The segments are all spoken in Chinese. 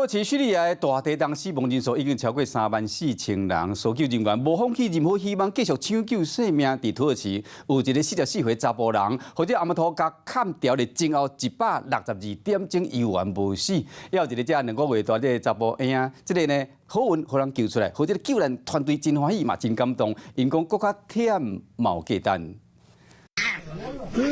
耳其叙利亚的大地震死亡人数已经超过34000人，搜救人员无放弃任何希望，继续抢救生命。伫土耳其有一个44岁查甫人，或者阿姆图甲砍掉了前后162点钟依然无死。也有一个这2个月大的查甫婴，这个呢好运互人救出来，或者救援团队真欢喜嘛，真感动。因讲搁较忝嘛有价值。 红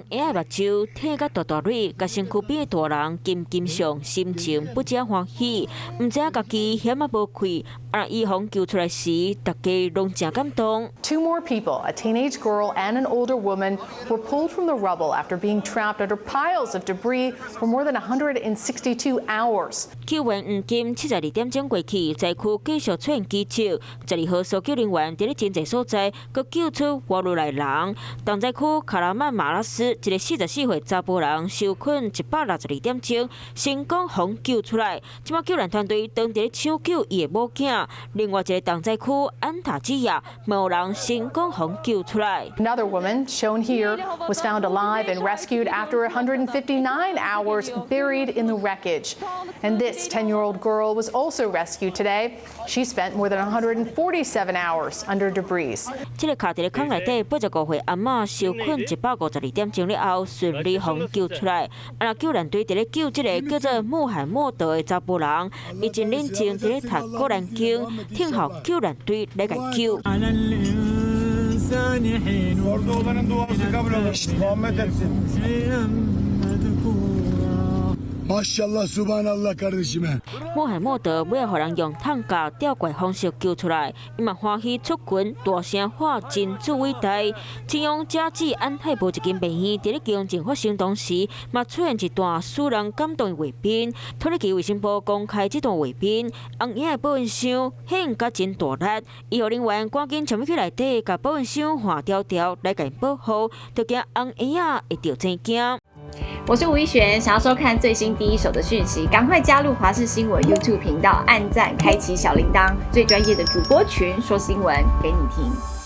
婴的目睭疼甲大大蕊，甲身躯边的大人金金上，心情不只欢喜，唔知影家己险啊无开，让伊方救出来时，大家拢真感动。 Two more people, a teenage girl and an older woman, were pulled from the rubble after being trapped under piles of debris for more than 162 hours. 救援黄金72点钟过去，灾区继续出现奇迹。12号搜救人员伫咧真济所在，佮救出活落来人。东灾区卡拉曼马拉斯一个44岁查甫人受困162点钟，成功互救出来。即马救援团队当伫咧抢救伊的母囝。另外一个东灾区安塔基亚无人成功互救出来。 Another woman, shown here, was found alive and rescued after 159 hours buried in the wreckage. And this 10-year-old girl was also rescued today. She spent more than 147 hours under debris. 这个卡伫咧坑内底85岁阿嬷受困152点钟了后，顺利互救出来。救援队伫咧救这个叫做穆罕默德的查甫人，伊真认真伫咧读《古兰经》，听候救援队来解救。 Maşallah, subhanallah kardeşime. 穆罕默德尾要互人用桶架吊拐方式救出来，伊嘛欢喜出群，大声喊真主伟大。真用假指安泰无一间病院伫咧经政府行动时，嘛出现一段使人感动的画面。土耳其卫生部公开这段画面，红影的保温箱显甲真大力，医护人员赶紧冲入去内底，甲保温箱换条条来甲伊保护，就惊红影会着真惊。 我是吴一璇，想要收看最新第一手的讯息，赶快加入华视新闻 YouTube 频道，按赞，开启小铃铛，最专业的主播群说新闻给你听。